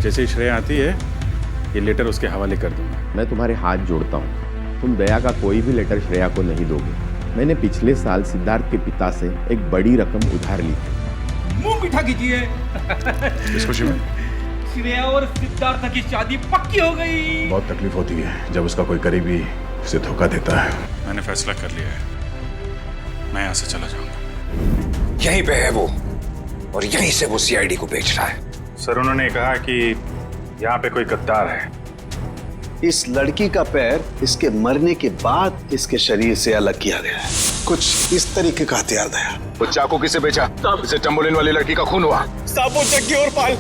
जैसे ही श्रेया आती है ये लेटर उसके हवाले कर दूंगा। मैं तुम्हारे हाथ जोड़ता हूँ, तुम दया का कोई भी लेटर श्रेया को नहीं दोगे। मैंने पिछले साल सिद्धार्थ के पिता से एक बड़ी रकम उधार ली थी। मुंह मीठा कीजिए। इस खुशी में श्रेया और सिद्धार्थ की शादी पक्की हो गई। बहुत तकलीफ होती है जब उसका कोई करीबी उसे धोखा देता है। मैंने फैसला कर लिया है, मैं यहाँ से चला जाऊंगा। यहीं पे है वो, और यहीं से वो सीआईडी को बेच रहा है। सर उन्होंने कहा कि यहाँ पे कोई गद्दार है। इस लड़की का पैर इसके मरने के बाद इसके शरीर से अलग किया गया है। कुछ इस तरीके का हथियार दया। वो चाकू किसे बेचा? इसे चंबोलिन वाली लड़की का खून हुआ। साबो जग्गी और पाल।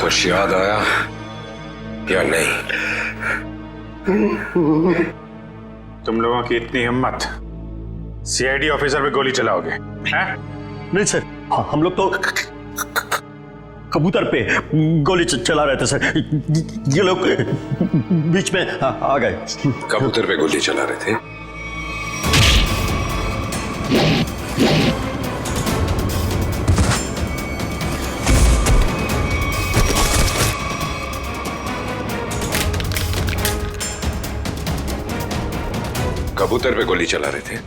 कुछ याद आया या नहीं? तुम लोगों की इतनी हिम्मत, सीआईडी ऑफिसर पे गोली चलाओगे हैं? नहीं सर, हम लोग तो कबूतर पे गोली चला रहे थे सर। ये लोग बीच में आ गए। कबूतर पे गोली चला रहे थे? कबूतर पे गोली चला रहे थे?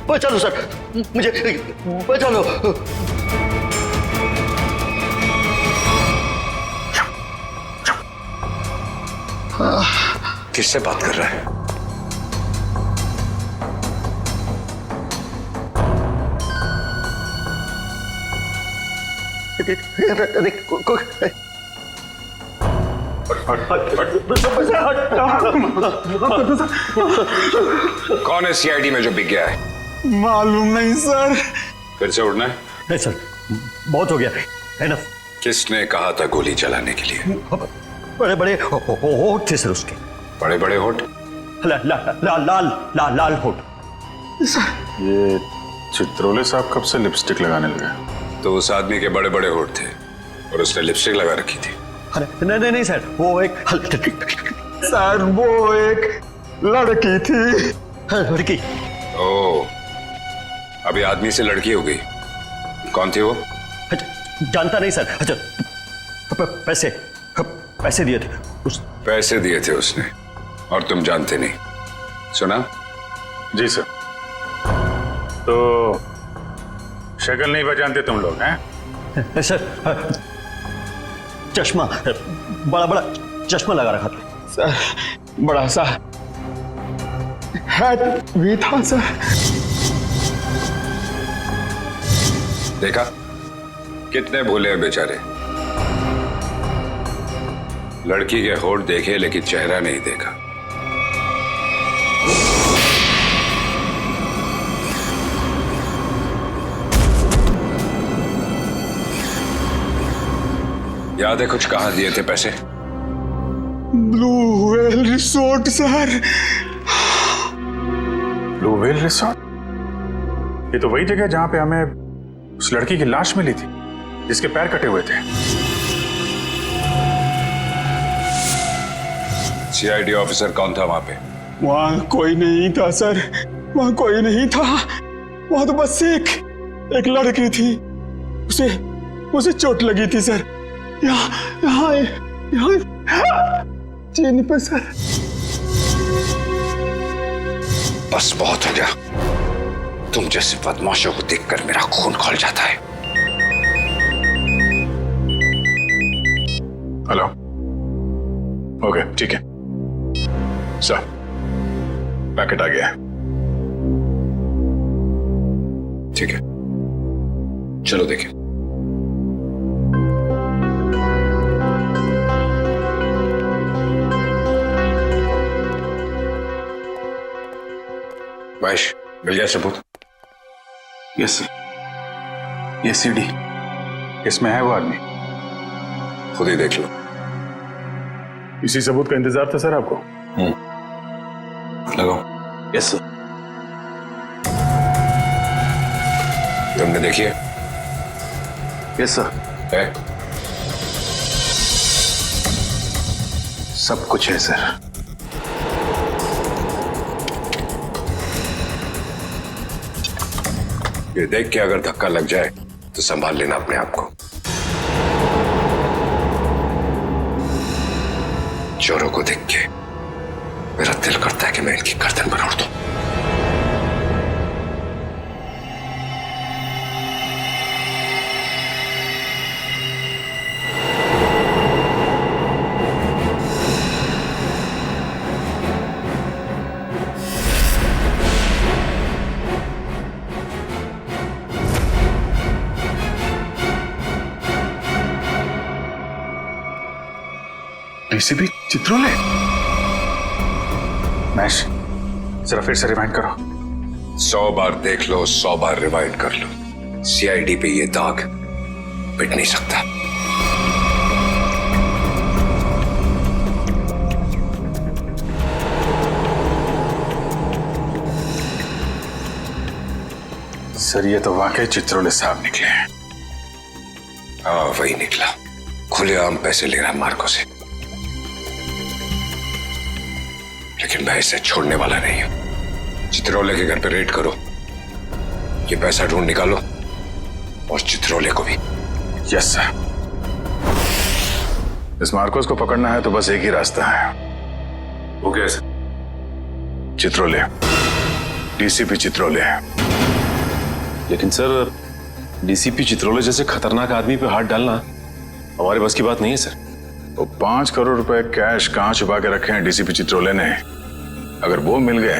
बचा लो सर, मुझे बचा लो। किससे बात कर रहा है? कौन है सीआईडी में जो बिक गया है? मालूम नहीं सर। फिर से उड़ना है? नहीं सर, बहुत हो गया, एनफ। किसने कहा था गोली चलाने के लिए? बड़े बड़े होठ थे सर उसके। बड़े बड़े होठ? लाल होठ। ये चित्रोले साहब कब से लिपस्टिक लगाने लगे? तो उस आदमी के बड़े बड़े होठ थे और उसने लिपस्टिक लगा रखी थी। अरे नहीं सर, वो एक सर वो एक लड़की थी। लड़की? ओ, अभी आदमी से लड़की हो गई। कौन थी वो? जानता नहीं सर। अच्छा, पैसे दिए थे पैसे दिए थे उसने, और तुम जानते नहीं? सुना? जी सर। तो शक्ल नहीं पहचानते तुम लोग हैं? सर, चश्मा, बड़ा चश्मा लगा रखा था सर। बड़ा सा हैट भी था सर। देखा कितने भोले हैं बेचारे। लड़की के होठ देखे लेकिन चेहरा नहीं देखा। याद है कुछ? कहाँ दिए थे पैसे? Blue whale resort sir. Blue whale resort? ये तो वही जगह जहां पे हमें उस लड़की की लाश मिली थी जिसके पैर कटे हुए थे। सीआईडी ऑफिसर कौन था वहां पे? वहां कोई नहीं था सर, वहां कोई नहीं था। वहां तो बस एक लड़की थी, उसे चोट लगी थी सर। यहाँ चीन पे सर। बस बहुत हो गया। तुम जैसे बदमाशों को देखकर मेरा खून खौल जाता है। हेलो, ओके ठीक है सर, पैकेट आ गया है। ठीक है, चलो देखें। महेश, मिल गया सबूत? Yes sir. ये सीडी, इसमें है वो आदमी। खुद ही देख लो। इसी सबूत का इंतजार था सर आपको? लगाओ। Yes sir. तुमने देखी है? Yes sir. है? सब कुछ है सर। ये देख के अगर धक्का लग जाए तो संभाल लेना अपने आप को। चोरों को देख के मेरा दिल करता है कि मैं इनकी गर्दन पर उड़ दूं। डीसीपी चित्रोले? महेश, जरा फिर से रिवाइंड करो। 100 बार देख लो, 100 बार रिवाइंड कर लो, सीआईडी पे ये दाग मिट नहीं सकता। सर ये तो वाकई चित्रोले साहब निकले हैं। हाँ वही निकला, खुलेआम पैसे ले रहा मार्को से। लेकिन मैं इसे छोड़ने वाला नहीं हूं। चित्रोले के घर पे रेड करो, ये पैसा ढूंढ निकालो और चित्रोले को भी। Yes sir. इस मार्कोस को पकड़ना है तो बस एक ही रास्ता है। वो कैसे? चित्रोले, डीसीपी चित्रोले। लेकिन सर डीसीपी चित्रोले जैसे खतरनाक आदमी पे हाथ डालना हमारे बस की बात नहीं है सर। वो 5 करोड़ रुपए कैश कहां छुपा के रखे हैं डीसीपी चित्रोले ने? अगर वो मिल गए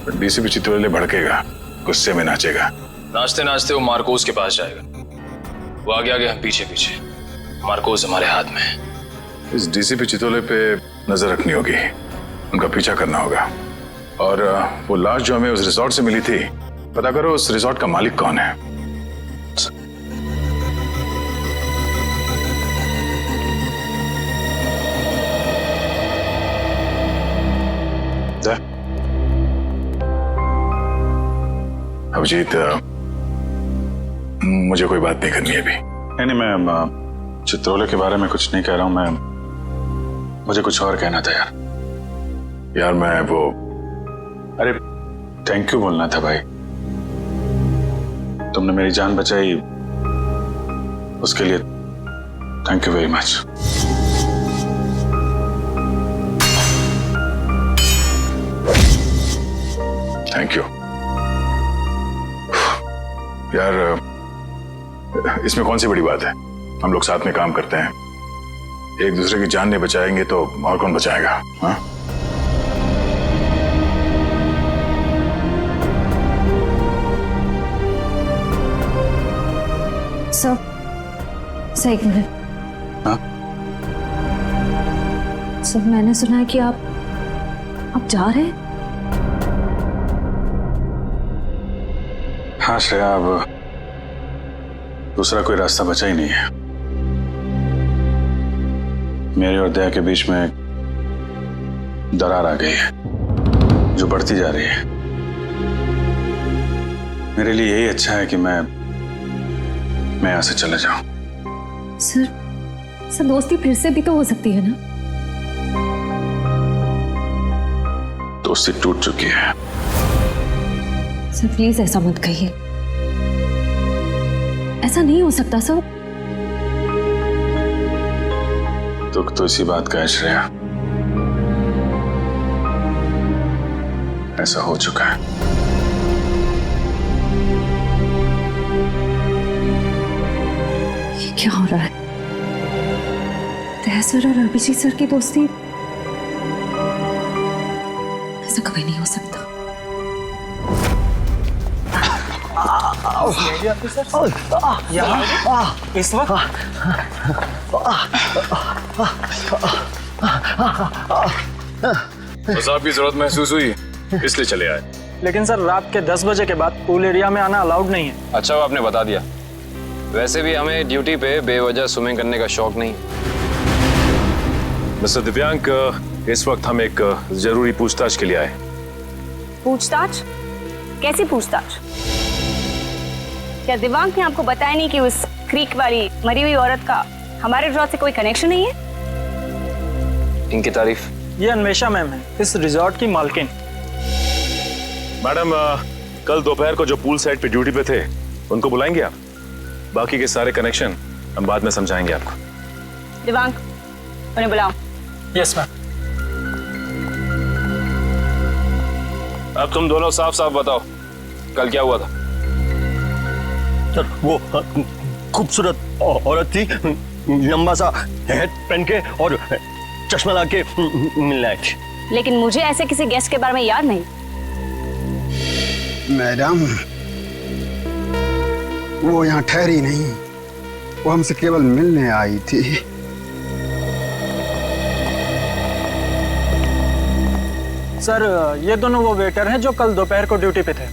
तो डीसीपी चित्रोले भड़केगा, गुस्से में नाचेगा। नाचते नाचते वो मार्कोस के पास जाएगा। वो आगे आगे, हम पीछे पीछे। मार्कोस हमारे हाथ में है। इस डीसीपी चित्रोले पे नजर रखनी होगी, उनका पीछा करना होगा। और वो लाश जो हमें उस रिसोर्ट से मिली थी, पता करो उस रिसोर्ट का मालिक कौन है। अभिजीत, मुझे कोई बात नहीं करनी है अभी। नहीं, मैं चित्रोले के बारे में कुछ नहीं कह रहा हूं। मुझे कुछ और कहना था यार मैं वो, अरे थैंक यू बोलना था भाई। तुमने मेरी जान बचाई, उसके लिए thank you very much. Thank you यार, इसमें कौन सी बड़ी बात है? हम लोग साथ में काम करते हैं, एक दूसरे की जान नहीं बचाएंगे तो और कौन बचाएगा? हाँ? सर एक मिनट। हाँ? सर मैंने सुना है कि आप जा रहे हैं। हाँ श्रेया, अब दूसरा कोई रास्ता बचा ही नहीं है। मेरे और दया के बीच में दरार आ गई है जो बढ़ती जा रही है। मेरे लिए यही अच्छा है कि मैं यहां से चला जाऊं। सर दोस्ती फिर से भी तो हो सकती है ना? दोस्ती टूट चुकी है। सर प्लीज ऐसा मत कहिए, ऐसा नहीं हो सकता सर। दुख तो इसी बात का है श्रेया, ऐसा हो चुका है। ये क्या हो रहा है? दया सर और अभिजीत सर की दोस्ती, ऐसा कभी नहीं हो सकता। इस वक्त तो साहब की जरूरत महसूस हुई, इसलिए चले आए। लेकिन सर रात के 10 बजे के बाद पूल एरिया में आना अलाउड नहीं है। अच्छा वो आपने बता दिया। वैसे भी हमें ड्यूटी पे बेवजह स्विमिंग करने का शौक नहीं। मिस्टर दिव्यांक, इस वक्त हम एक जरूरी पूछताछ के लिए आए। पूछताछ? कैसी पूछताछ? क्या दिव्यांक ने आपको बताया नहीं कि उस क्रीक वाली मरी हुई औरत का हमारे रिजॉर्ट से कोई कनेक्शन नहीं है? इनकी तारीफ? ये अन्वेषा मैम है, इस रिजॉर्ट की मालकिन। मैडम, कल दोपहर को जो पूल साइड पे ड्यूटी पे थे उनको बुलाएंगे आप? बाकी के सारे कनेक्शन हम बाद में समझाएंगे आपको। दिव्यांक, उन्हें बुलाओ। Yes ma'am. अब तुम दोनों साफ साफ बताओ, कल क्या हुआ था? सर, वो खूबसूरत औरत थी, लंबा सा हेड पहन के और चश्मा लगा के मिलने आई थी। लेकिन मुझे ऐसे किसी गेस्ट के बारे में याद नहीं। मैडम, वो यहाँ ठहरी नहीं, वो हमसे केवल मिलने आई थी। सर, ये दोनों वो वेटर हैं जो कल दोपहर को ड्यूटी पे थे।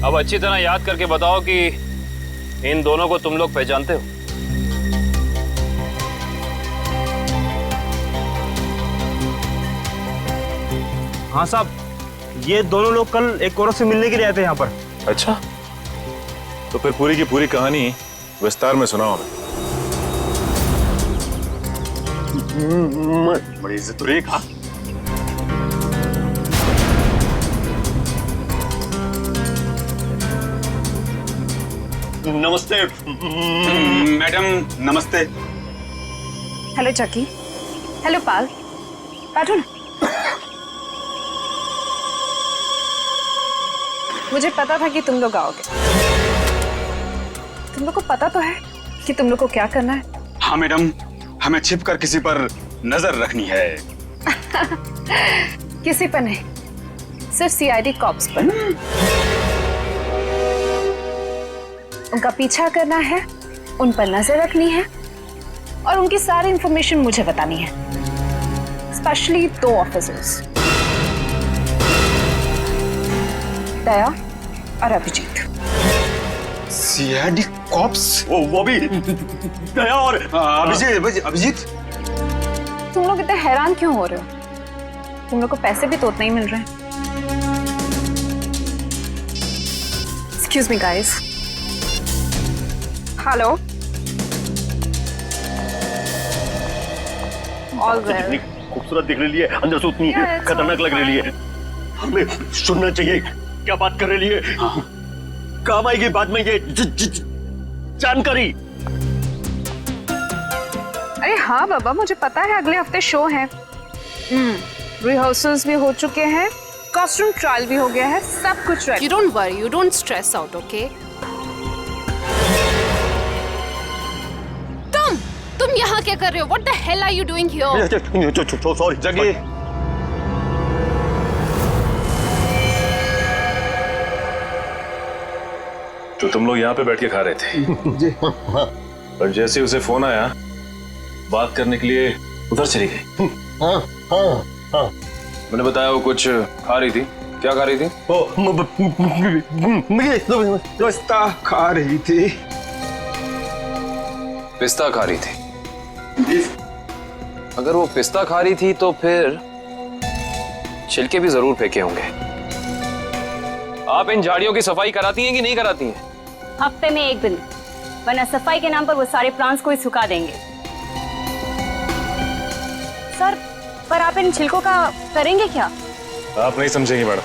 अब अच्छी तरह याद करके बताओ कि इन दोनों को तुम लोग पहचानते हो? हाँ साहब, ये दोनों लोग कल एक औरत से मिलने के लिए आए थे यहाँ पर। अच्छा, तो फिर पूरी की पूरी कहानी विस्तार में सुनाओ हमें। बड़ी इज्जत हो रही है। कहा नमस्ते मैडम, नमस्ते। हेलो चकी। हेलो पाल। बैठो ना। मुझे पता था कि तुम लोग आओगे। तुम लोग को पता तो है कि तुम लोग को क्या करना है? हाँ मैडम, हमें छिप कर किसी पर नजर रखनी है। किसी पर नहीं, सिर्फ सीआईडी कॉप्स पर। उनका पीछा करना है, उन पर नजर रखनी है और उनकी सारी इंफॉर्मेशन मुझे बतानी है। स्पेशली 2 ऑफिसर्स, दया और अभिजीत। CID cops? वो भी दया और अभिजीत। तुम लोग इतने हैरान क्यों हो रहे हो? तुम लोग को पैसे भी तो उतने ही मिल रहे हैं। Excuse me guys. Hello. All जितनी खूबसूरत दिख रही है, अंदर से उतनी खतरनाक लग रही है। हमें सुनना चाहिए क्या बात कर रही है। काम आएगी बाद में ये जानकारी। अरे हाँ बाबा, मुझे पता है अगले हफ्ते शो है। रिहर्सल्स भी हो चुके हैं, कॉस्ट्यूम ट्रायल भी हो गया है, सब कुछ ready. You don't worry, you don't stress out, okay? तुम यहाँ क्या कर रहे हो? What the hell are you doing here? Sorry जगी, तो तुम लोग यहाँ पे बैठ के खा रहे थे? पर जैसे उसे फोन आया, बात करने के लिए उधर चली गई। हाँ। मैंने बताया वो कुछ खा रही थी। क्या खा रही थी? पिस्ता खा रही थी। पिस्ता खा रही थी? अगर वो पिस्ता खा रही थी तो फिर छिलके भी जरूर फेंके होंगे। आप इन झाड़ियों की सफाई कराती हैं कि नहीं कराती हैं? हफ्ते में 1 दिन, वरना सफाई के नाम पर वो सारे प्लांट्स को ही सुखा देंगे। सर, पर आप इन छिलकों का करेंगे क्या? आप नहीं समझेंगे मैडम।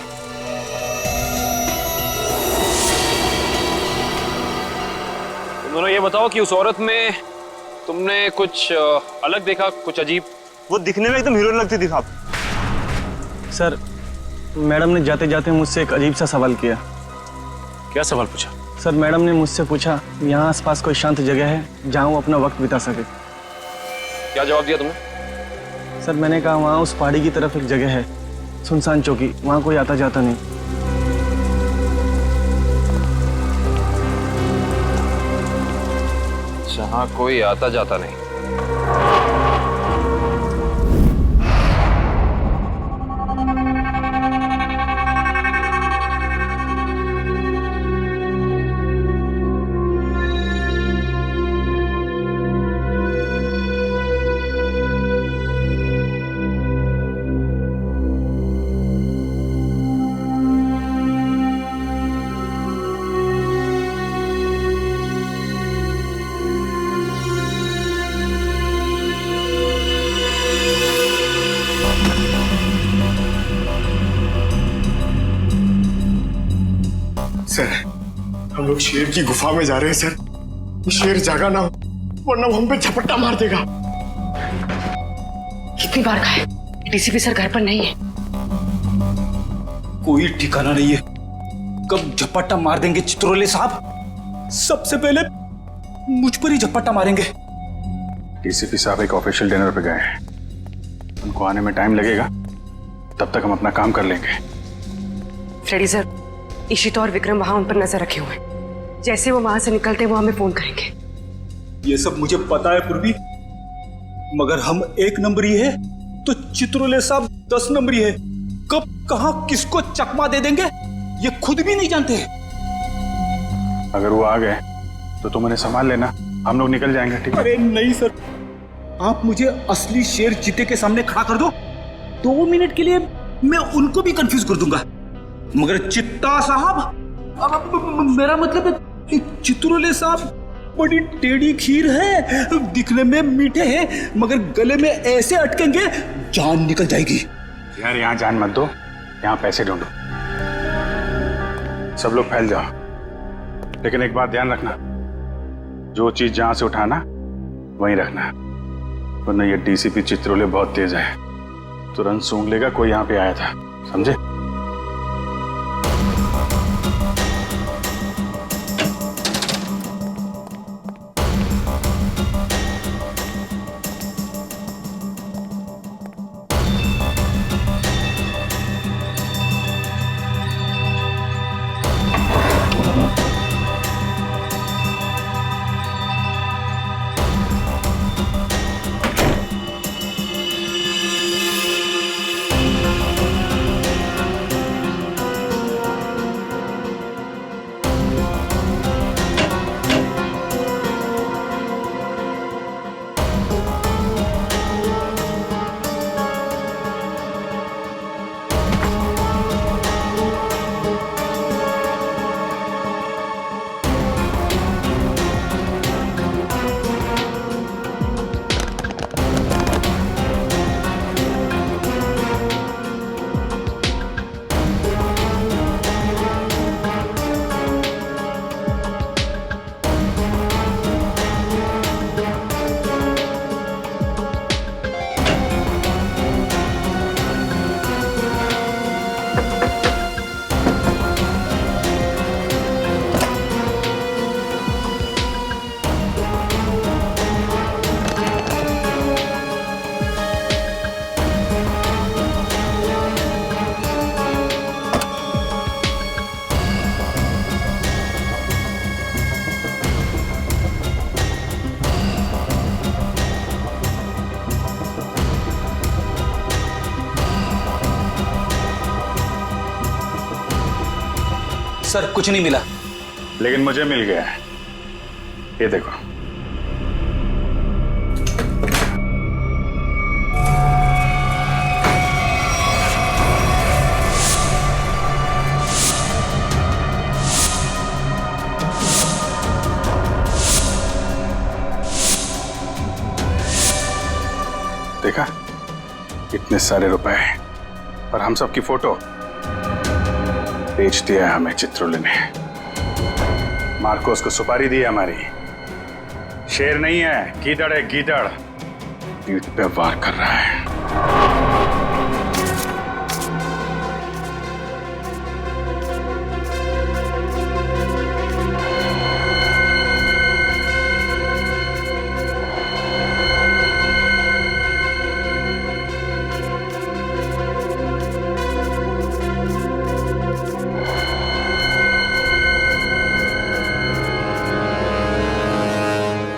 तुम दोनों ये बताओ कि उस औरत में तुमने कुछ अलग देखा, कुछ अजीब? वो दिखने में एकदम हीरोइन लगती थी साहब। सर, मैडम ने जाते जाते मुझसे एक अजीब सा सवाल किया। क्या सवाल पूछा? सर, मैडम ने मुझसे पूछा यहाँ आसपास कोई शांत जगह है जहाँ वो अपना वक्त बिता सके। क्या जवाब दिया तुमने? सर, मैंने कहा वहाँ उस पहाड़ी की तरफ एक जगह है, सुनसान चौकी, वहाँ कोई आता जाता नहीं। जहाँ कोई आता जाता नहीं। लोग शेर की गुफा में जा रहे हैं सर। ये शेर जागा ना हो वरना वो हम पे झपट्टा मार देगा। कितनी बार कहा है डीसीपी सर घर पर नहीं है। कोई ठिकाना नहीं है कब झपट्टा मार देंगे चित्रोले साहब। सबसे पहले मुझ पर ही झपट्टा मारेंगे। डीसीपी साहब एक ऑफिशियल डिनर पे गए हैं, उनको आने में टाइम लगेगा, तब तक हम अपना काम कर लेंगे। फ्रेडी सर, इशिता और विक्रम वहां उन पर नजर रखे हुए हैं। जैसे वो वहां से निकलते वो हमें फोन करेंगे। ये सब मुझे पता है पूर्वी, मगर हम 1 नंबरी है तो चित्रोले साहब 10 नंबरी है। कब कहां किसको चकमा दे देंगे ये खुद भी नहीं जानते। अगर वो आ गए तो तुम उन्हें संभाल लेना, हम लोग निकल जाएंगे। ठीक है? अरे नहीं सर, आप मुझे असली शेर चीते के सामने खड़ा कर दो, 2 मिनट के लिए मैं उनको भी कंफ्यूज कर दूंगा। मगर चित्ता साहब, अब मेरा मतलब है चित्रोले साहब बड़ी टेढ़ी खीर है, दिखने में मीठे हैं मगर गले में ऐसे अटकेंगे जान निकल जाएगी। यार यहाँ जान मत दो, यहाँ पैसे ढूंढो। सब लोग फैल जाओ, लेकिन एक बात ध्यान रखना, जो चीज जहां से उठाना वहीं रखना, वरना ये डीसीपी चित्रोले बहुत तेज है, तुरंत सूंघ लेगा कोई यहाँ पे आया था। समझे? सर कुछ नहीं मिला। लेकिन मुझे मिल गया है, ये देखो। देखा, इतने सारे रुपए और हम सब की फोटो बेच दिया है हमें चित्रोले ने। मार्कोस को सुपारी दी है हमारी। शेर नहीं है, गीदड़ है, गीदड़। पीठ पे वार कर रहा है।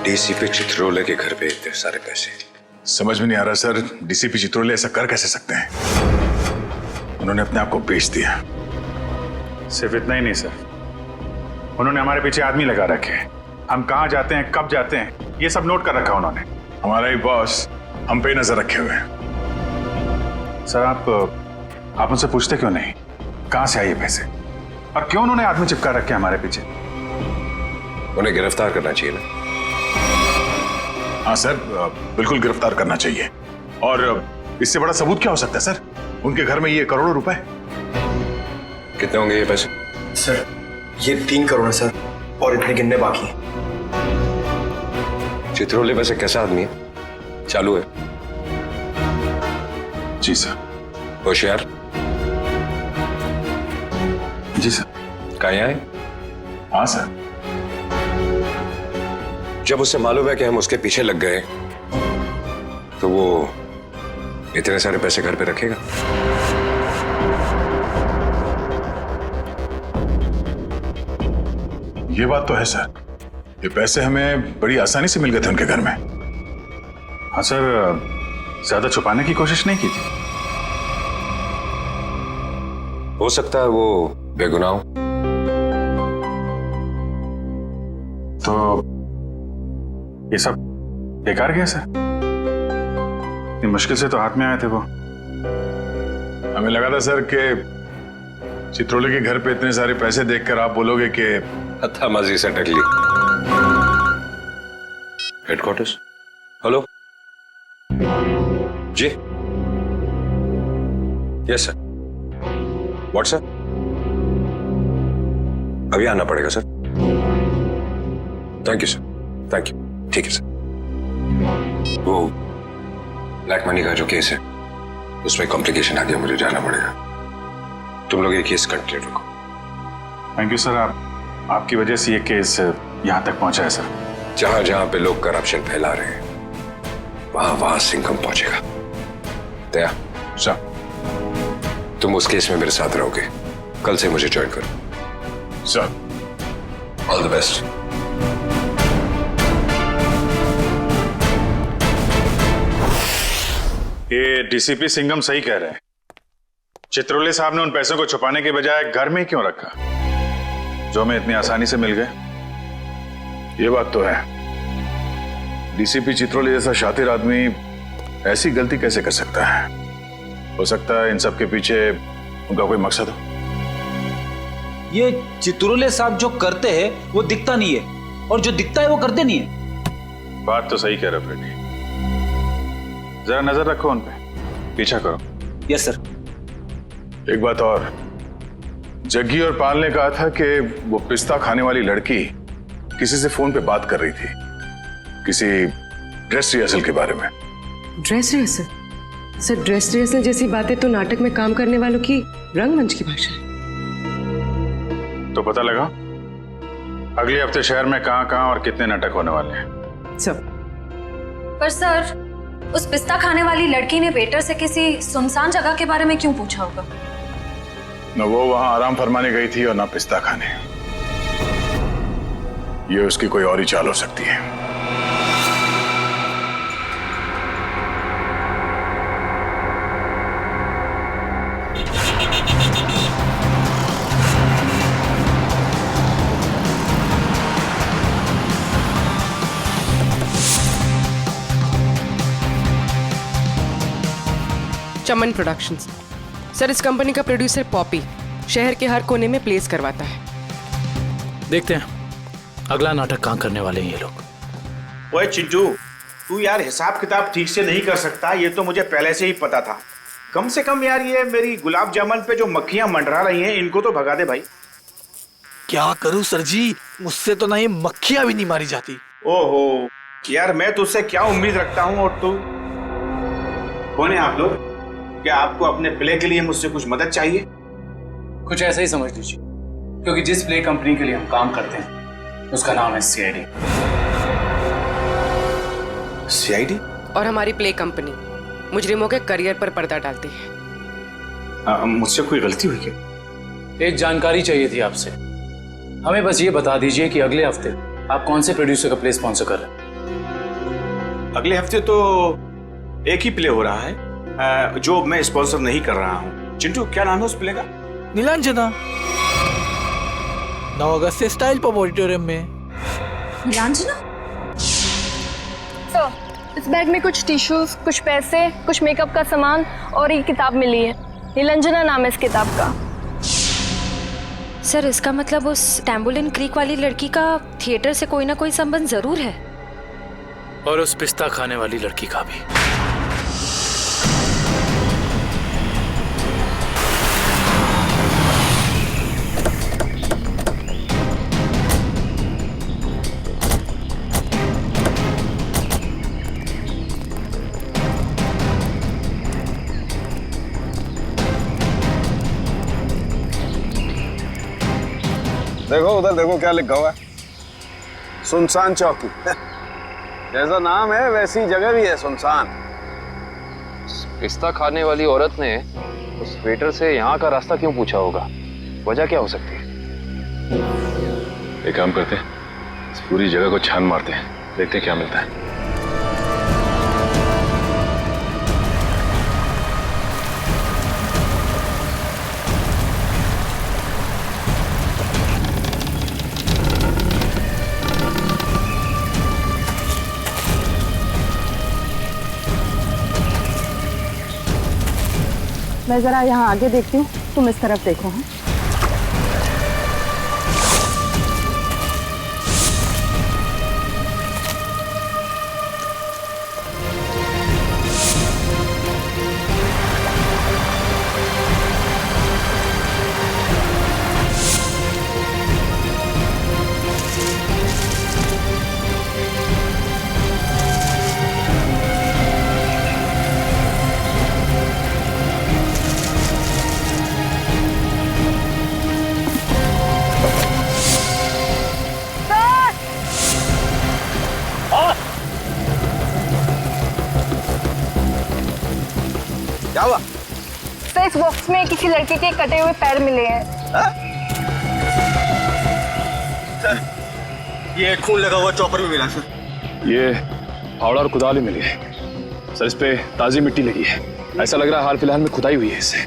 डीसीपी चित्रोले के घर पे इतने सारे पैसे, समझ में नहीं आ रहा सर, डीसीपी चित्रोले ऐसा कर कैसे सकते हैं? उन्होंने अपने आप को बेच दिया। सिर्फ इतना ही नहीं सर, उन्होंने हमारे पीछे आदमी लगा रखे हैं। हम कहाँ जाते हैं, कब जाते हैं, ये सब नोट कर रखा उन्होंने। हमारा ही बॉस हम पे नजर रखे हुए हैं। सर आप उनसे पूछते क्यों नहीं कहाँ से आए ये पैसे, और क्यों उन्होंने आदमी चिपका रखे हमारे पीछे? उन्हें गिरफ्तार करना चाहिए ना। हाँ सर, बिल्कुल गिरफ्तार करना चाहिए। और इससे बड़ा सबूत क्या हो सकता है सर? उनके घर में ये करोड़ों रुपए। कितने होंगे ये पैसे? सर ये 3 करोड़ है सर, और इतने गिनने बाकी हैं। चित्रोले वैसे कैसा आदमी है? चालू है? जी सर। होशियार? जी सर। कहाँ है? हाँ सर। जब उसे मालूम है कि हम उसके पीछे लग गए तो वो इतने सारे पैसे घर पे रखेगा? ये बात तो है सर, ये पैसे हमें बड़ी आसानी से मिल गए थे उनके घर में। हाँ सर, ज्यादा छुपाने की कोशिश नहीं की थी। हो सकता है वो बेगुनाह हो। तो ये सब बेकार गया सर? इतनी मुश्किल से तो हाथ में आए थे वो। हमें लगा था सर कि चित्रोले के घर पे इतने सारे पैसे देखकर आप बोलोगे कि हत्थामाजी से टकली। हेडक्वार्टर्स। हेलो जी। Yes sir. व्हाट्सएप? अभी आना पड़ेगा sir. Thank you sir, thank you. ठीक है सर। वो ब्लैक मनी का जो केस है उसमें कॉम्प्लिकेशन आ गया, मुझे जाना पड़ेगा। तुम लोग ये केस कंटिन्यू रखो। थैंक यू सर, आपकी वजह से ये केस यहाँ तक पहुंचा है सर। जहां जहां पे लोग करप्शन फैला रहे हैं वहां वहां सिंघम पहुंचेगा। दया सर, तुम उस केस में मेरे साथ रहोगे। कल से मुझे ज्वाइन करो। सर। All the best. ये डीसीपी सिंघम सही कह रहे हैं। चित्रोले साहब ने उन पैसों को छुपाने के बजाय घर में क्यों रखा, जो हमें इतनी आसानी से मिल गए? ये बात तो है। डीसीपी चित्रोले जैसा शातिर आदमी ऐसी गलती कैसे कर सकता है? हो सकता है इन सब के पीछे उनका कोई मकसद हो। ये चित्रोले साहब जो करते हैं वो दिखता नहीं है, और जो दिखता है वो करते नहीं है। बात तो सही कह रहे फ्रेडी। जरा नजर रखो उन पे, पीछा करो। Yes sir. एक बात और, जग्गी और पाल ने कहा था कि वो पिस्ता खाने वाली लड़की किसी से फोन पे बात कर रही थी, किसी ड्रेस रिहर्सल के बारे में। Dress rehearsal? Sir, dress rehearsal जैसी बातें तो नाटक में काम करने वालों की रंगमंच की भाषा है। तो पता लगा अगले हफ्ते शहर में कहां और कितने नाटक होने वाले हैं? सब। पर सर, उस पिस्ता खाने वाली लड़की ने वेटर से किसी सुनसान जगह के बारे में क्यों पूछा होगा? न वो वहां आराम फरमाने गई थी और ना पिस्ता खाने। ये उसकी कोई और ही चाल हो सकती है। चमन प्रोडक्शंस। सर, इस कंपनी का प्रोड्यूसर पॉपी शहर के हर कोने में प्लेस करवाता है। देखते हैं अगला नाटक कहाँ करने वाले हैं ये लोग। ओए चिंटू, तू यार हिसाब किताब ठीक से नहीं कर सकता, ये तो मुझे पहले से ही पता था। कम से कम यार ये मेरी गुलाब जामुन पे जो मक्खियां मंडरा रही हैं इनको तो भगा दे भाई। क्या करूं सर जी, मुझसे तो नहीं मक्खियां भी नहीं मारी जाती। ओहो यार, मैं तुझसे क्या उम्मीद रखता हूँ, और तू कौन है आप लोग? क्या आपको अपने प्ले के लिए मुझसे कुछ मदद चाहिए? कुछ ऐसा ही समझ लीजिए, क्योंकि जिस प्ले कंपनी के लिए हम काम करते हैं उसका नाम है सीआईडी। सीआईडी? और हमारी प्ले कंपनी मुजरिमों के करियर पर पर्दा डालती है। मुझसे कोई गलती हुई क्या? एक जानकारी चाहिए थी आपसे। हमें बस ये बता दीजिए कि अगले हफ्ते आप कौन से प्रोड्यूसर का प्ले स्पॉन्सर कर रहे हैं? अगले हफ्ते तो एक ही प्ले हो रहा है जो मैं स्पॉन्सर नहीं कर रहा हूँ। चिंटू, क्या नाम है उस प्ले का? नीलांजना। 9 अगस्त से स्टाइल पब ऑडिटोरियम में। नीलांजना? सर, इस बैग में कुछ टिश्यूज, कुछ पैसे, कुछ मेकअप का सामान और एक किताब मिली है। नीलांजना नाम है इस किताब का। सर, इसका मतलब उस टैम्बुलिन क्रीक वाली लड़की का थिएटर से कोई ना कोई संबंध जरूर है। और उस पिस्ता खाने वाली लड़की का भी। देखो उधर देखो क्या लिखा हुआ है, सुनसान चौकी। जैसा नाम है वैसी जगह भी है, सुनसान। पिस्ता खाने वाली औरत ने उस वेटर से यहाँ का रास्ता क्यों पूछा होगा? वजह क्या हो सकती है? एक काम करते हैं, इस पूरी जगह को छान मारते हैं, देखते हैं क्या मिलता है। मैं जरा यहाँ आगे देखती हूँ, तुम इस तरफ देखो। हाँ क्या हुआ? सर इस बॉक्स में किसी लड़के के कटे हुए पैर मिले हैं। ये खून लगा हुआ चॉपर भी मिला सर। ये फावड़ा और कुदाल भी मिली है सर। इस पे ताजी मिट्टी लगी है, ऐसा लग रहा है हाल फिलहाल में खुदाई हुई है इससे।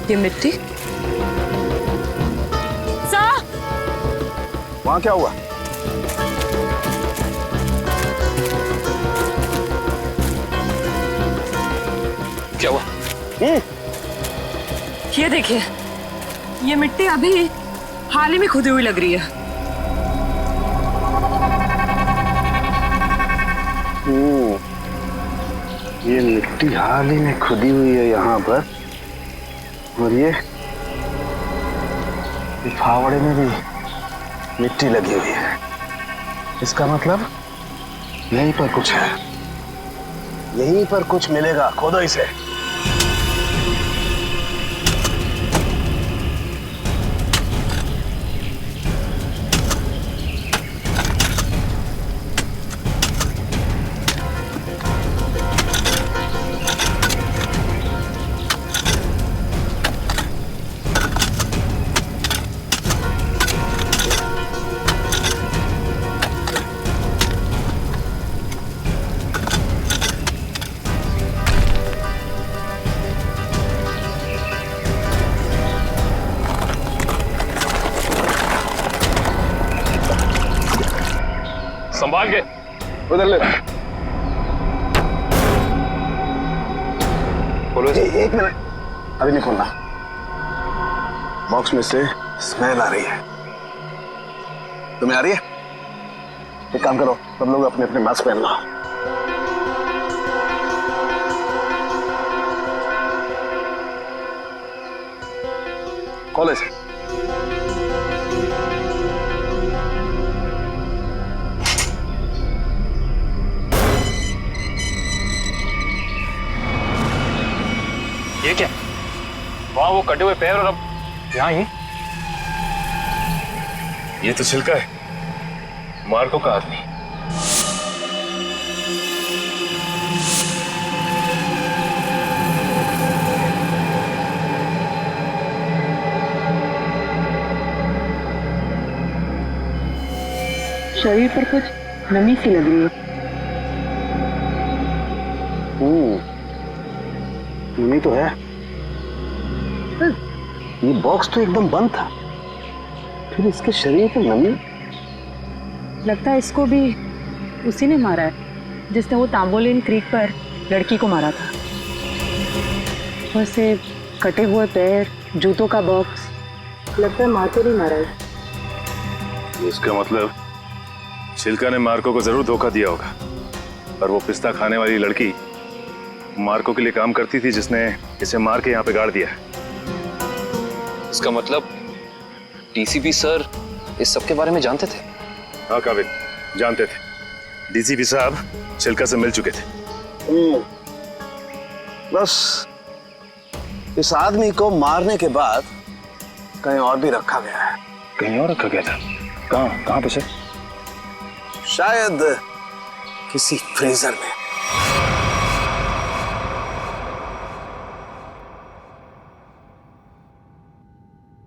ये मिट्टी वहां क्या हुआ? क्या हुआ? ये देखिए, ये मिट्टी अभी हाल ही में खुदी हुई लग रही है। ये मिट्टी हाल ही में खुदी हुई है यहाँ पर, और ये फावड़े में भी मिट्टी लगी हुई है। इसका मतलब यहीं पर कुछ है, यहीं पर कुछ मिलेगा। खोदो इसे। संभाल के उधर ले। बोलो। एक मिनट, अभी नहीं खोलना। बॉक्स में से स्मेल आ रही है। तुम्हें आ रही है? एक काम करो, सब लोग अपने अपने मास्क पहन लो। खोलो इसे। ये क्या? वहां वो कटे हुए पैर और अब यहाँ ही। ये तो छिलका है, मार्को का आदमी। शरीर पर कुछ नमी सी लग रही है। नमी तो है। ये बॉक्स तो एकदम बंद था, फिर इसके शरीर पर नमी। लगता है इसको भी उसी ने मारा है जिसने वो तांबोलिन क्रीक पर लड़की को मारा था। वैसे कटे हुए पैर, जूतों का बॉक्स, लगता है मार्को ने मारा है। इसका मतलब छिलका ने मार्को को जरूर धोखा दिया होगा, और वो पिस्ता खाने वाली लड़की मार्को के लिए काम करती थी, जिसने इसे मार के यहाँ पे गाड़ दिया। इसका मतलब डीसीपी सर इस सब के बारे में जानते थे? हाँ काबिल, जानते थे। डीसीपी साहब छिलका से मिल चुके थे बस इस आदमी को मारने के बाद कहीं और भी रखा गया है। कहीं और रखा गया था? कहाँ पे सर? शायद किसी फ्रीजर में।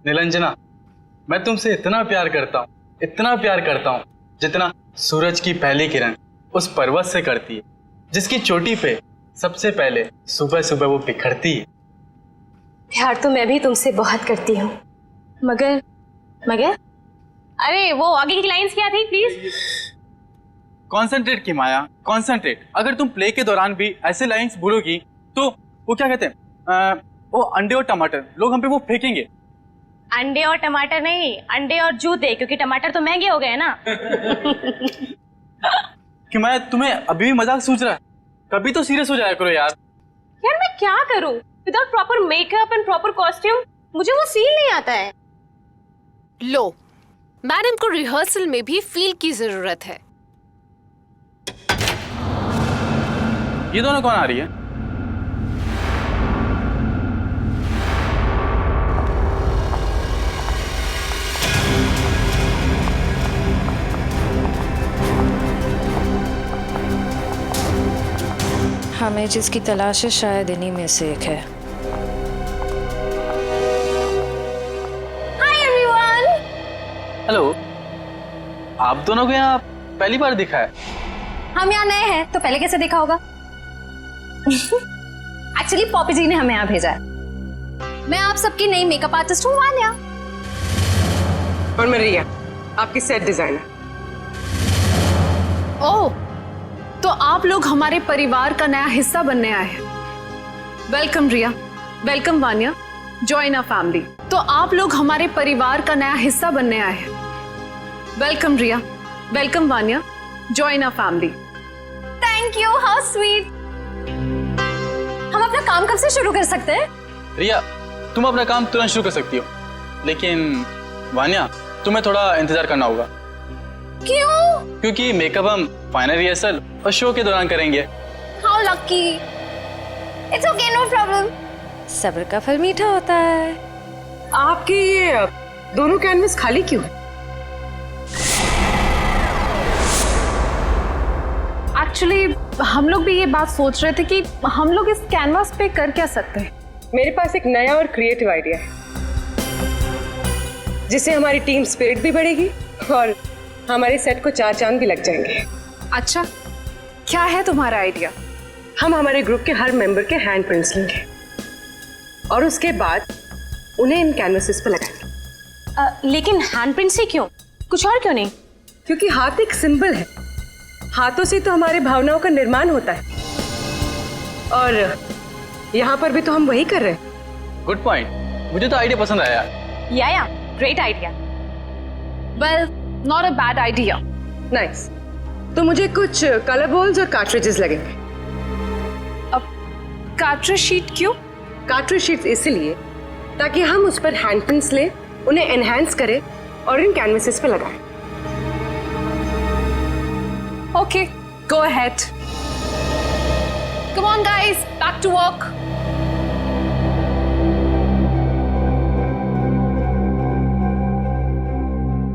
निलंजना, मैं तुमसे इतना प्यार करता हूँ जितना सूरज की पहली किरण उस पर्वत से करती है, जिसकी चोटी पे सबसे पहले सुबह सुबह वो बिखरती है। प्यार तो मैं भी तुमसे बहुत करती हूँ, मगर अरे वो आगे की लाइंस क्या थी प्लीज? कॉन्सेंट्रेट की माया, कॉन्सेंट्रेट। अगर तुम प्ले के दौरान भी ऐसे लाइंस बोलोगी तो वो क्या कहते हैं, वो अंडे और टमाटर लोग हम पे वो फेंकेंगे। अंडे और टमाटर नहीं, अंडे और जूते, क्योंकि टमाटर तो महंगे हो गए ना। कि मैं तुम्हें अभी भी मजाक सूझ रहा है, कभी तो सीरियस हो जाया करो यार। यार मैं क्या करूं, without proper makeup and proper costume मुझे वो फील नहीं आता है। लो, मैडम को रिहर्सल में भी फील की जरूरत है। ये दोनों कौन आ रही है? हमें जिसकी तलाश है शायद इन्हीं में से एक है। Hi everyone. हेलो, आप दोनों को यहाँ पहली बार दिखा है? हम यहाँ नए हैं तो पहले कैसे देखा होगा? एक्चुअली पॉपी जी ने हमें यहाँ भेजा है। मैं आप सबकी नई मेकअप आर्टिस्ट हूँ वान्या। और मैं रिया, आपकी सेट डिजाइनर। ओह, तो आप लोग हमारे परिवार का नया हिस्सा बनने आए हैं। Welcome Riya, welcome Vanya, join our family. तो आप लोग हमारे परिवार का नया हिस्सा बनने आए हैं। Welcome Riya, welcome Vanya, join our family. Thank you, how sweet. हम अपना काम कब से शुरू कर सकते हैं? रिया, तुम अपना काम तुरंत शुरू कर सकती हो, लेकिन वान्या तुम्हें थोड़ा इंतजार करना होगा। क्यों? क्योंकि मेकअप हम फाइनल रिहर्सल और शो के दौरान करेंगे। How lucky. It's okay, no problem. सब्र का फल मीठा होता है। आपके ये दोनों कैनवस खाली क्यों? एक्चुअली हम लोग भी ये बात सोच रहे थे कि हम लोग इस कैनवास पे कर क्या सकते हैं। मेरे पास एक नया और क्रिएटिव आइडिया है, जिससे हमारी टीम स्पिरिट भी बढ़ेगी और हमारे सेट को 4 चांद भी लग जाएंगे। अच्छा, क्या है तुम्हारा आइडिया? हम हमारे ग्रुप के हर मेंबर के हैंड प्रिंट्स लेंगे और उसके बाद उन्हें इन कैनवासेस पर लगाएंगे। लेकिन हैंड प्रिंट से क्यों, कुछ और क्यों नहीं? क्योंकि हाथ एक सिंबल है, हाथों से तो हमारे भावनाओं का निर्माण होता है और यहाँ पर भी तो हम वही कर रहे हैं। गुड पॉइंट, मुझे तो आइडिया पसंद आया। या great idea. Well, not a bad idea. Nice. तो मुझे कुछ कलर बॉल्स और कार्ट्रिजेस लगेंगे। अब कार्ट्रिज शीट क्यों? कार्ट्रिज शीट्स इसलिए ताकि हम उस पर हैंड प्रिंट्स लें, उन्हें एनहांस करें और इन कैनवासेस पे लगाएं। Okay, go ahead. Come on guys, back to work.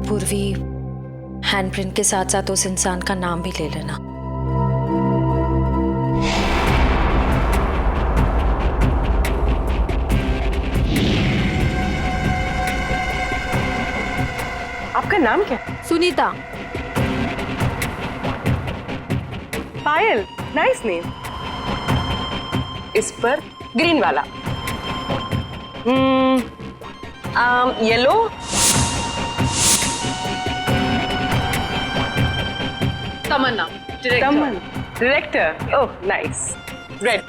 Purvi, handprint के साथ साथ उस इंसान का नाम भी ले लेना। आपका नाम क्या? सुनीता। Payal, nice name. इस पर ग्रीन वाला। Yellow. Tamanna, director. Oh nice. Red.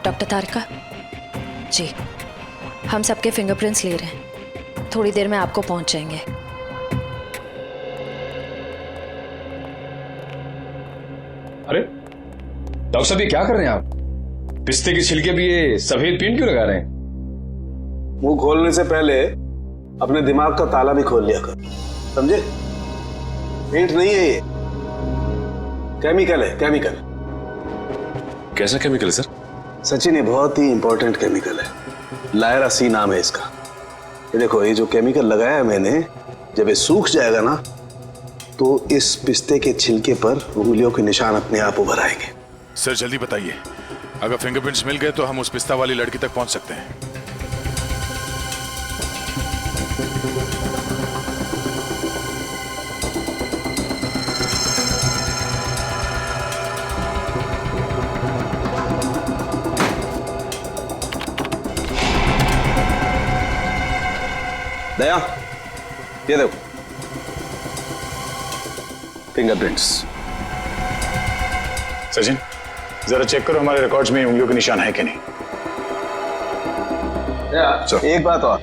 Doctor Tarika ji, हम सबके फिंगरप्रिंट्स ले रहे हैं, थोड़ी देर में आपको पहुंच जाएंगे। अरे डॉक्टर साहब, ये क्या कर रहे हैं आप? पिस्ते के छिलके भी ये सफेद पेंट क्यों लगा रहे हैं? मुंह खोलने से पहले अपने दिमाग का ताला भी खोल लिया कर, समझे? पेंट नहीं है ये, केमिकल है, केमिकल। कैसा केमिकल है सर? सचिन, ये बहुत ही इंपॉर्टेंट केमिकल है, लायरा सी नाम है इसका। ये देखो, ये जो केमिकल लगाया है मैंने, जब ये सूख जाएगा ना तो इस पिस्ते के छिलके पर उंगलियों के निशान अपने आप उभर आएंगे। सर जल्दी बताइए, अगर फिंगरप्रिंट्स मिल गए तो हम उस पिस्ता वाली लड़की तक पहुंच सकते हैं। दया, ये देखो फिंगरप्रिंट्स। सचिन, जरा चेक करो हमारे रिकॉर्ड्स में उंगलियों के निशान है कि नहीं। एक बात और,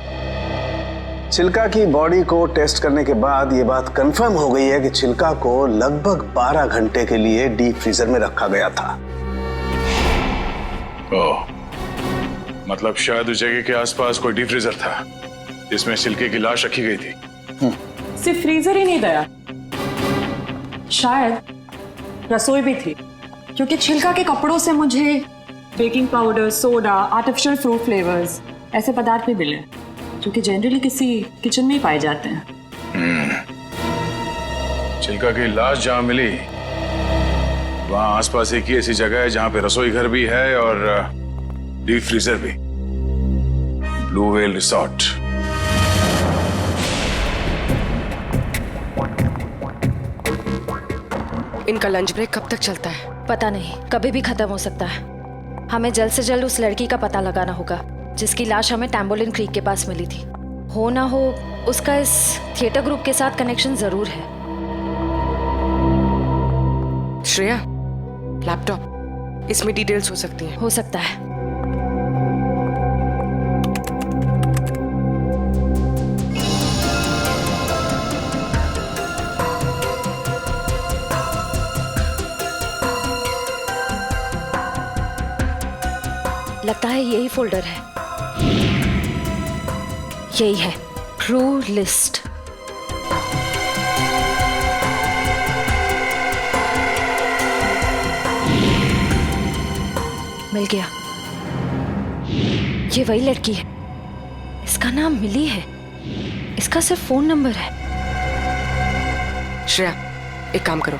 छिलका की बॉडी को टेस्ट करने के बाद ये बात कंफर्म हो गई है कि छिलका को लगभग 12 घंटे के लिए डीप फ्रीजर में रखा गया था। ओह, मतलब शायद उस जगह के आसपास कोई डीप फ्रीजर था जिसमें छिलके की लाश रखी गई थी। सिर्फ फ्रीजर ही नहीं दया, शायद रसोई भी थी, क्योंकि छिलका के कपड़ों से मुझे baking powder, soda, artificial fruit flavours ऐसे पदार्थ भी मिले जो कि जनरली किसी किचन में ही पाए जाते हैं। छिलका की लाश जहां मिली वहां आसपास एक ही ऐसी जगह है जहां पे रसोई घर भी है और डीप फ्रीजर भी, ब्लू व्हेल रिसोर्ट। इनका लंच ब्रेक कब तक चलता है? पता नहीं, कभी भी खत्म हो सकता है। हमें जल्द से जल्द उस लड़की का पता लगाना होगा जिसकी लाश हमें टैम्बोलिन क्रीक के पास मिली थी। हो ना हो उसका इस थिएटर ग्रुप के साथ कनेक्शन जरूर है। श्रेया, लैपटॉप, इसमें डिटेल्स हो सकती हैं। हो सकता है। लगता है यही फोल्डर है, यही है, ट्रू लिस्ट। मिल गया, ये वही लड़की है। इसका नाम मिली है, इसका सिर्फ फोन नंबर है। श्रेया, एक काम करो,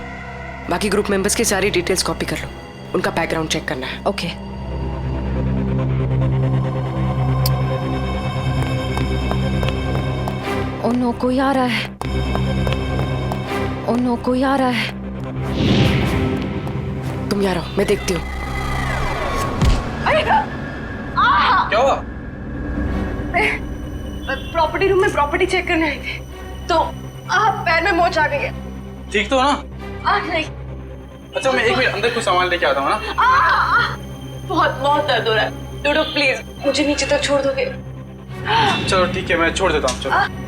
बाकी ग्रुप मेंबर्स की सारी डिटेल्स कॉपी कर लो, उनका बैकग्राउंड चेक करना है। ओके। ओ नो, कोई आ रहा है। ओ नो, कोई आ रहा है। तुम यहाँ रहो, मैं देखती हूँ। क्या हुआ? प्रॉपर्टी रूम में प्रॉपर्टी चेक करने आई थी तो पैर में मोच आ गई है। ठीक तो हो ना? नहीं। अच्छा, मैं एक मिनट अंदर कुछ सामान लेके आता हूँ ना। बहुत बहुत दर्द हो रहा है। डोडो प्लीज मुझे नीचे तक छोड़ दोगे? चलो ठीक है, मैं छोड़ देता हूँ। चलो।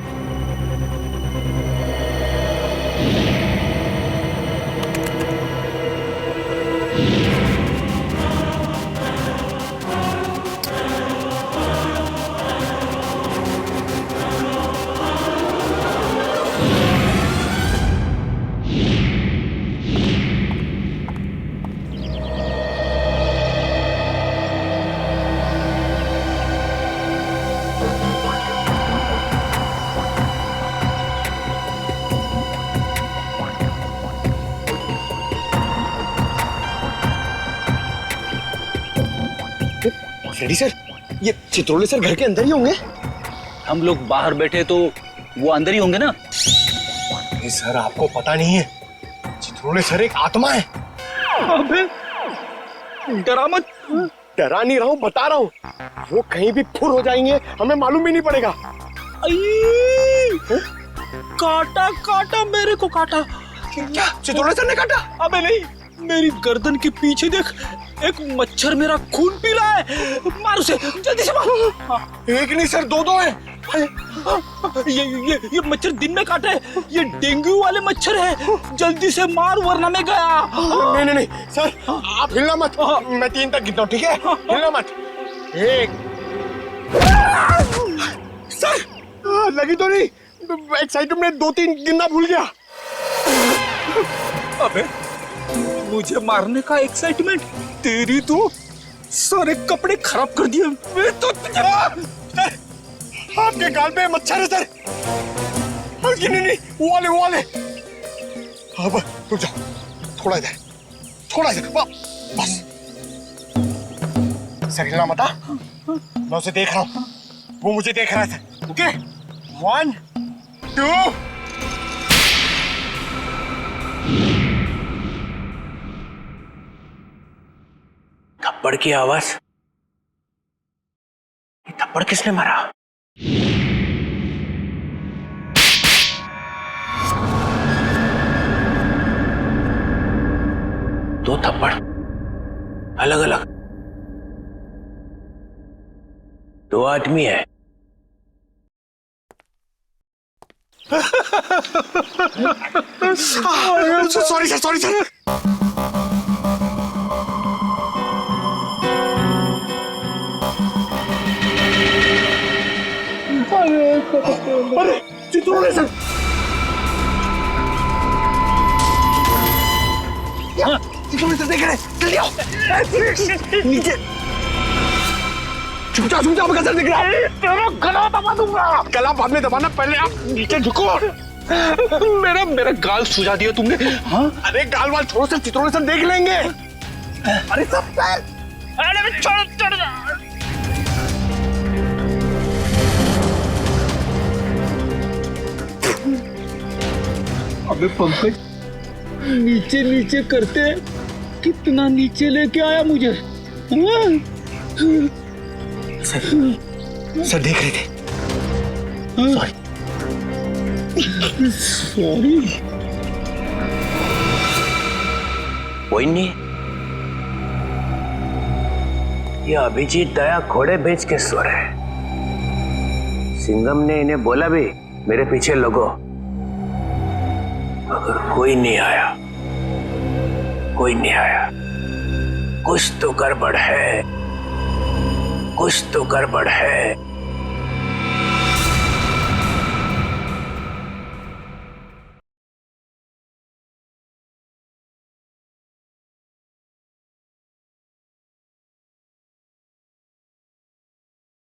रेडी सर, ये चित्रोले सर घर के अंदर ही होंगे? हम लोग बाहर बैठे तो वो अंदर ही होंगे ना? नहीं सर, आपको पता नहीं है, चित्रोले सर एक आत्मा है। अबे डरा मत। डरा नहीं रहा हूँ, बता रहा हूँ, वो कहीं भी फुर हो जाएंगे, हमें मालूम भी नहीं पड़ेगा। काटा काटा, मेरे को काटा। क्या चित्रोले सर ने काटा? अबे नहीं, मेरी गर्दन के पीछे देख, एक मच्छर मेरा खून पी रहा है। मार उसे, जल्दी से मार। एक नहीं सर, दो हैं। ये मच्छर दिन में काटे, ये डेंगू वाले मच्छर है। जल्दी से मार वरना मैं गया। नहीं सर, आप हिलना मत, मैं 3 तक गिनता हूँ, ठीक है? हिलना मत। 1। सर लगी तो नहीं, एक्साइटमेंट में 2-3 गिनना भूल गया। अबे मुझे मारने का एक्साइटमेंट, तेरी तो सारे कपड़े खराब कर दिए। मैं तो आपके गाल पे मच्छर है सर। नहीं, वो वाले। अब रुक जाओ, थोड़ा इधर, बस। सर हिलना मत, मैं उसे देख रहा हूँ, वो मुझे देख रहा है सर। ओके 1 2 थप्पड़ की आवाज। ये थप्पड़ किसने मारा? दो थप्पड़ अलग अलग, दो आदमी है। Sorry sir. अरे चित्रोले सर, चित्रोले सर देख रहे, जल्दी आओ नीचे। चुपचाप मैं गजर दिख रहा है। तेरा गला दबा दूंगा। गला बाद में दबाना, पहले आप नीचे झुको। मेरा गाल सुझा दिया तुमने। हाँ? अरे गाल वाल छोड़ो सर, चित्रोले सर देख लेंगे। अरे सब छोड़। अबे पंकज, नीचे करते कितना नीचे लेके आया मुझे। सर देख रहे थे। सॉरी। कोई नहीं, ये अभिजीत दया घोड़े बेच के सो रहे। सिंघम ने इन्हें बोला भी मेरे पीछे लगो, मगर कोई नहीं आया। कुछ तो गड़बड़ है।